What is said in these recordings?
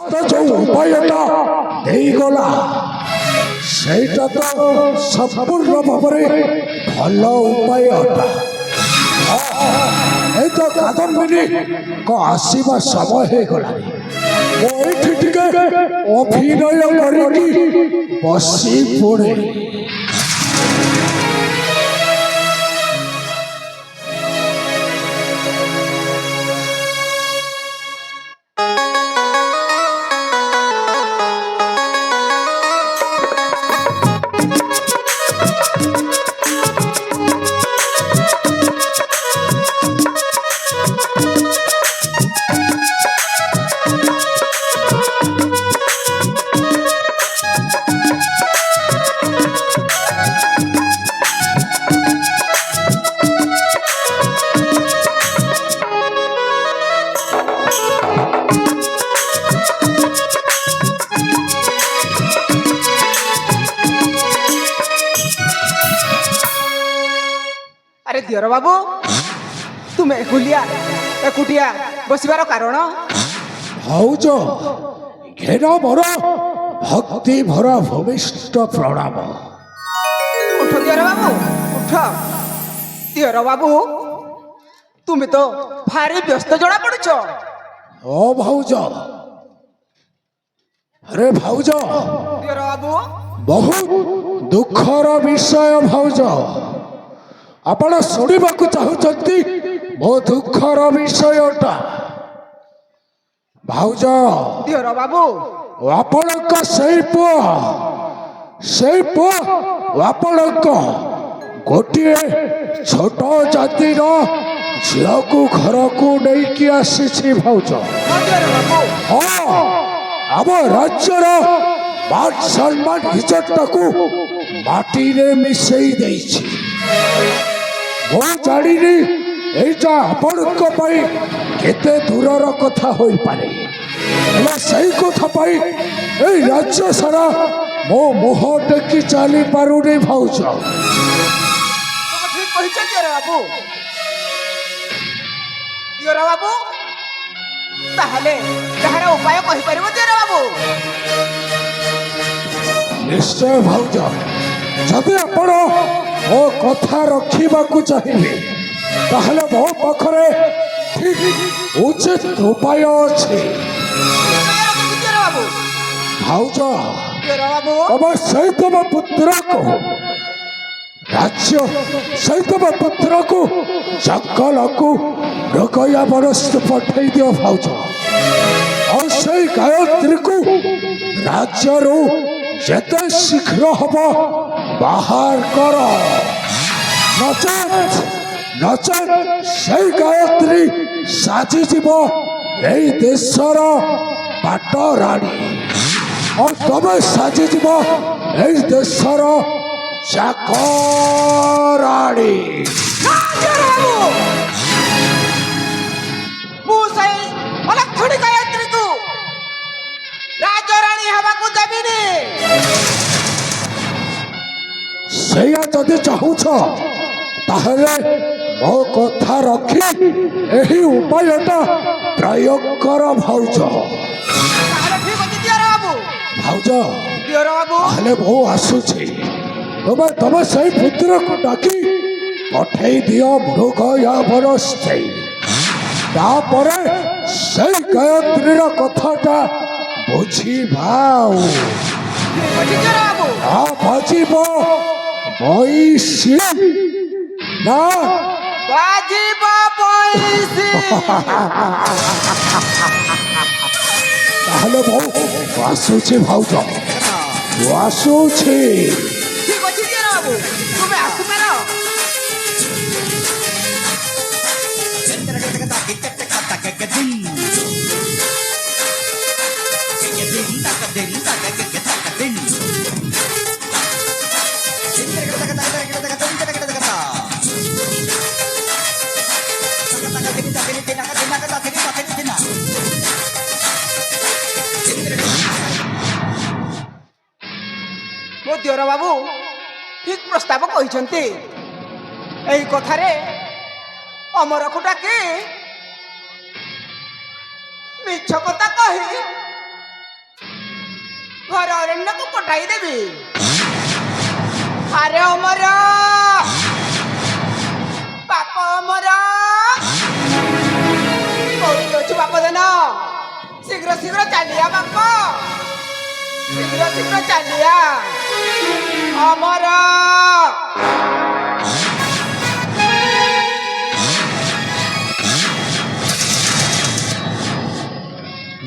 ସମସ୍ତ ଯୋଉ ଉପାୟଟା ଦେଇଗଲା ସେଇଟା ତ ସମ୍ପୂର୍ଣ୍ଣ ଭାବରେ ଭଲ ଉପାୟ ଅଟା। এই তো কাদম্বিনী আসিবা সময় হয়ে গলানি ମୁଁ ଏଇଠି ଟିକେ ଅଭିନୟ କରିକି ବସି ପଡ଼େ। अरे दियर बाबू तुम एकुटिया बसबार कारण भाउज घेर मोर भक्ति भरा भूमिष्ठ प्रणाम। उठ दियर बाबू उठ। दियर बाबू तुम्हें तो भारी व्यस्त जना पड़ुछ। ओ भाउज अरे भाउज दियर बाबू बहुत दुखर विषय भाउज आपण शुणवाक चाहूँगी मो दुखर विषयटा भाउज। दियर बाबू आपण से पुआ आपण गोटे छोट जातिर झील को घर को नहीं आसी भाउज। हाँ आम राज्यर मान सम्मान इज्जत को माटी रे मिसई देछि। मो जानी एटा आपण केते दूरर कथा हो पारे सही कथा पाई ए राज्य सारा मो मुह टेकी चली पारुनी भाउज। ठीक कहिछ दियर बाबू। दियर बाबू ताहले ताहार उपाय कहि परिबो दियर बाबू? निश्चय भाउज जदि आपण मो कथा रखिबाकू चाहिए ताहले मो पाखरे ठीक उचित उपाय अछि भाउज। तब सैतव पुत्र को राज्य सैतव पुत्र को जंगल को मृगया बरस्त पठे दियो भाउज और से गायत्री को राज्य रू जेते शीघ्र हम बाहर कर नचेत से गायत्री साजिजीव यही देशर बाट राणी और तबे साजिजीव यही देशर चाकराणी। ସେଇଆ ଯଦି ଚାହୁଁଛ ତାହେଲେ ମୋ କଥା ରଖି ଏହି ଉପାୟଟା ପ୍ରୟୋଗ କର ଭାଉଜ। ଭାଉଜ ତାହେଲେ ମୁଁ ଆସୁଛି ତମେ ସେଇ ପୁତ୍ରକୁ ଡାକି ପଠେଇ ଦିଅ ମୃଗୟା ବରସ୍ତେ। ତାପରେ ସେଇ ଗାୟତ୍ରୀର କଥାଟା ବୁଝିବା ବାଜିବ ବଇସି ନା बाजिब पैसी। ତାହେଲେ ମୁଁ ଆସୁଛି ଭାଉଜ ମୁଁ ଆସୁଛି। ठीक अछि दियर बाबू तुमे आसु मेरा मो दियर बाबू ठीक प्रस्ताव कहिसंती एई कथारे अमर को डाके मिछ कथा कहि ଘୋର ଅରଣ୍ୟକୁ ପଠାଇ ଦେବି। ଆରେ ଅମର ବାପ ଅମର କୋଉଠି ଅଛୁ ବାପ ଧନ? ଶୀଘ୍ର ଶୀଘ୍ର ଚାଲିଆ ବାପ, ଶୀଘ୍ର ଶୀଘ୍ର ଚାଲିଆ ଅମର।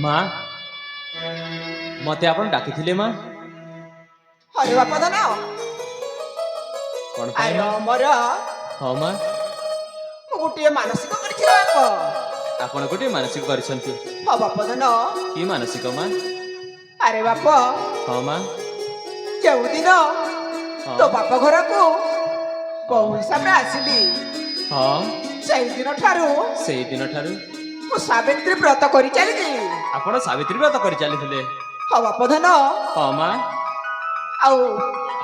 ମା ମତେ ଆପଣ ଡାକିଥିଲେ ମା? ଆରେ ବାପ ଧନ କଣ ଆରେ ପାଇଁ ମା? ଅମର ହଁ ମା, ମୁଁ ଗୋଟିଏ ମାନସିକ କରିଛି ବାପ। ଆପଣ ଗୋଟିଏ ମାନସିକ କରିଛନ୍ତି? ହଁ ବାପ ଧନ। କି ମାନସିକ ମା? ଆରେ ବାପ, ହଁ ମା, ଯେଉଁଦିନ ହଁ ତୋ ବାପ ଘରକୁ ବୋହୂ ହିସାବରେ ଆସିଲି, ହଁ ସେଇଦିନ ଠାରୁ ସେଇଦିନ ଠାରୁ ମୁଁ ସାବିତ୍ରୀ ବ୍ରତ କରି ଚାଲିଛି। ଆପଣ ସାବିତ୍ରୀ ବ୍ରତ କରି ଚାଲିଥିଲେ? ହଁ ବାପ ଧନ। ହଁ ମା, ଆଉ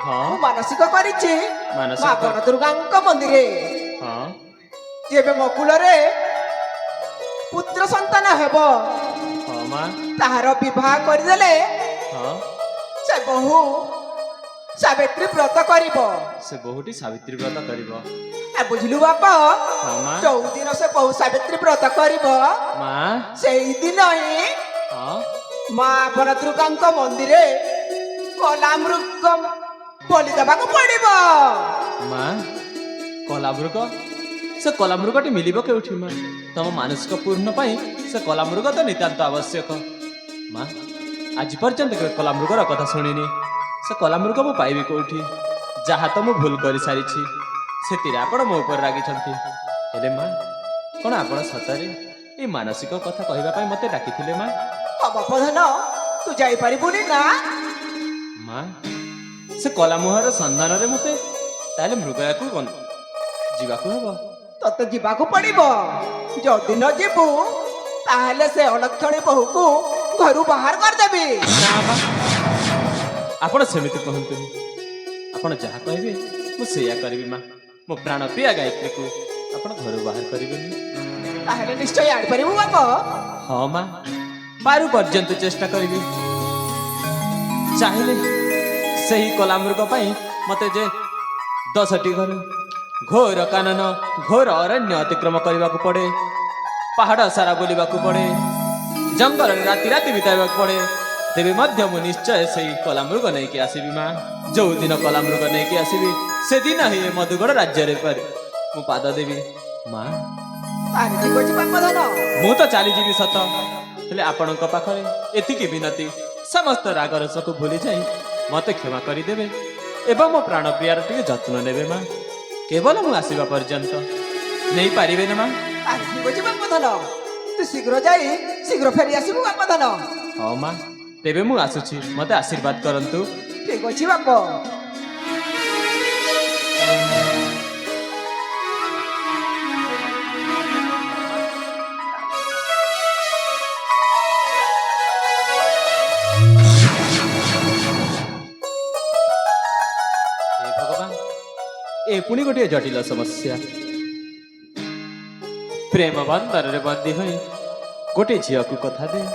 ହଁ ମୁଁ ମାନସିକ କରିଛି ମାନସିକ ମା ବନ ଦୁର୍ଗାଙ୍କ ମନ୍ଦିରେ ହଁ ଯେବେ ମୋ କୁଳରେ ପୁତ୍ର ସନ୍ତାନ ହେବ, ହଁ ମା, ତାହାର ବିବାହ କରିଦେଲେ ହଁ ସେ ବୋହୂ ସାବିତ୍ରୀ ବ୍ରତ କରିବ। ସେ ବୋହୂଟି ସାବିତ୍ରୀ ବ୍ରତ କରିବ। ବୁଝିଲୁ ବାପ? ହଁ ମା, ଯୋଉଦିନ ସେ ବୋହୂ ସାବିତ୍ରୀ ବ୍ରତ କରିବ, ମା, ସେଇଦିନ ହିଁ ହଁ ମା ବନ ଦୁର୍ଗାଙ୍କ ମନ୍ଦିରେ କଲା ମୃଗ ବଳି ଦେବାକୁ ପଡିବ। ମା, କଲାମୃଗ? ସେ କଲାମୃଗଟି ମିଳିବ କେଉଁଠି ମା? ତମ ମାନସିକ ପୂର୍ଣ୍ଣ ପାଇଁ ସେ କଲାମୃଗ ତ ନିତାନ୍ତ ଆବଶ୍ୟକ। ମା, ଆଜି ପର୍ଯ୍ୟନ୍ତ କେବେ କଲାମୃଗର କଥା ଶୁଣିନି। ସେ କଲାମୃଗ ମୁଁ ପାଇବି କେଉଁଠି? ଯାହା ତ ମୁଁ ଭୁଲ କରିସାରିଛି, ସେଥିରେ ଆପଣ ମୋ ଉପରେ ରାଗିଛନ୍ତି। ହେଲେ ମା, କଣ ଆପଣ ସତରେ ଏଇ ମାନସିକ କଥା କହିବା ପାଇଁ ମତେ ଡାକିଥିଲେ ମା? ହଁ ବାପ ଧନ, ତୁ ଯାଇପାରିବୁନି ନା? ମା, ସେ କଲାମୁହର ସନ୍ଧାନରେ ମତେ ତାହେଲେ ମୃଗୟାକୁ ଯିବାକୁ ହେବ? ତତେ ଯିବାକୁ ପଡିବ। ଯଦି ନ ଯିବୁ ତାହେଲେ ସେ ଅଲକ୍ଷଣୀ ବୋହୂକୁ ଘରୁ ବାହାର କରିଦେବି। ନା ମା, ଆପଣ ସେମିତି କୁହନ୍ତୁନି। ଆପଣ ଯାହା କହିବେ ମୁଁ ସେଇଆ କରିବି ମା। ମୋ ପ୍ରାଣ ପ୍ରିୟା ଗାୟତ୍ରୀକୁ ଆପଣ ଘରୁ ବାହାର କରିବେନି? ତାହେଲେ ନିଶ୍ଚୟ ଆଣିପାରିବୁ ବାପ। ହଁ ମା, ପାରୁ ପର୍ଯ୍ୟନ୍ତ ଚେଷ୍ଟା କରିବି। ଚାହିଁଲେ ସେହି କଲାମୃଗ ପାଇଁ ମତେ ଯେ 10ଟି ଘର, ଘୋର କାନନ, ଘୋର ଅରଣ୍ୟ ଅତିକ୍ରମ କରିବାକୁ ପଡେ, ପାହାଡ଼ ସାରା ବୁଲିବାକୁ ପଡେ, ଜଙ୍ଗଲରେ ରାତି ରାତି ବିତାଇବାକୁ ପଡେ, ତେବେ ମଧ୍ୟ ମୁଁ ନିଶ୍ଚୟ ସେଇ କଲାମୃଗ ନେଇକି ଆସିବି ମା। ଯୋଉଦିନ କଲାମୃଗ ନେଇକି ଆସିବି, ସେଦିନ ହିଁ ଏ ମଧୁଗଡ଼ ରାଜ୍ୟରେ ମୁଁ ପାଦ ଦେବି ମା। ତାହେଲେ ଠିକ ଅଛି ବାପ ଧନ। ମୁଁ ତ ଚାଲିଯିବି ସତ, ହେଲେ ଆପଣଙ୍କ ପାଖରେ ଏତିକି ବିନତି, ସମସ୍ତ ରାଗରସକୁ ଭୁଲି ଯାଇ ମତେ କ୍ଷମା କରିଦେବେ ଏବଂ ମୋ ପ୍ରାଣ ପ୍ରିୟାର ଟିକେ ଯତ୍ନ ନେବେ ମା। କେବଳ ମୁଁ ଆସିବା ପର୍ଯ୍ୟନ୍ତ ନେଇପାରିବେ ନା ମା? ତାହେଲେ ଠିକ ଅଛି ବାପ ଧନ। ତୁ ଶୀଘ୍ର ଯାଇ ଶୀଘ୍ର ଫେରି ଆସିବୁ ବାପ ଧନ। ହଁ ମା, ତେବେ ମୁଁ ଆସୁଛି, ମତେ ଆଶୀର୍ବାଦ କରନ୍ତୁ। ଠିକ ଅଛି ବାପ। ହେ ଭଗବାନ, ଏ ପୁଣି ଗୋଟିଏ ଜଟିଳ ସମସ୍ୟା। ପ୍ରେମ ବନ୍ଧନରେ ବନ୍ଦୀ ହୋଇ ଗୋଟିଏ ଝିଅକୁ କଥା ଦେଇ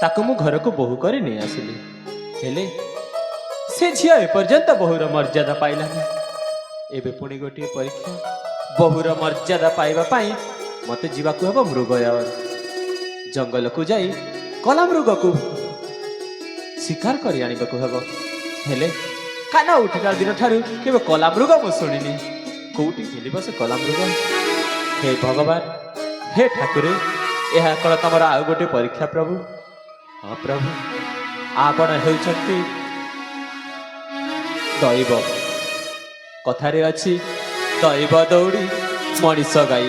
ତାକୁ ମୁଁ ଘରକୁ ବୋହୂ କରି ନେଇ ଆସିଲି। ହେଲେ ସେ ଝିଅ ଏପର୍ଯ୍ୟନ୍ତ ବୋହୂର ମର୍ଯ୍ୟାଦା ପାଇଲାନି। ଏବେ ପୁଣି ଗୋଟିଏ ପରୀକ୍ଷା। ବୋହୂର ମର୍ଯ୍ୟାଦା ପାଇବା ପାଇଁ ମତେ ଯିବାକୁ ହେବ ମୃଗୟା ଜଙ୍ଗଲକୁ ଯାଇ କଲାମୃଗକୁ ଶିକାର କରି ଆଣିବାକୁ ହେବ। ହେଲେ କାନ ଉଠିଲା ଦିନ ଠାରୁ କେବେ କଲାମୃଗ ମୁଁ ଶୁଣିନି। କୋଉଠି ମିଳିବ ସେ କଲାମୃଗ? ହେ ଭଗବାନ, ହେ ଠାକୁର, ଏହା କଣ ତମର ଆଉ ଗୋଟିଏ ପରୀକ୍ଷା ପ୍ରଭୁ? ହଁ ପ୍ରଭୁ, ଆପଣ ହେଉଛନ୍ତି ଦୈବ। କଥାରେ ଅଛି, ଦୈବ ଦୌଡ଼ି ମଣିଷ ଗାଇ,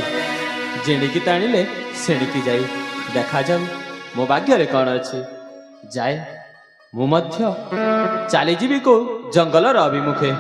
ଯେଣିକି ଟାଣିଲେ ସେଣିକି ଯାଇ। ଦେଖାଯାଉ ମୋ ଭାଗ୍ୟରେ କଣ ଅଛି। ଯାଏ, ମୁଁ ମଧ୍ୟ ଚାଲିଯିବି କୋଉ ଜଙ୍ଗଲର ଅଭିମୁଖେ।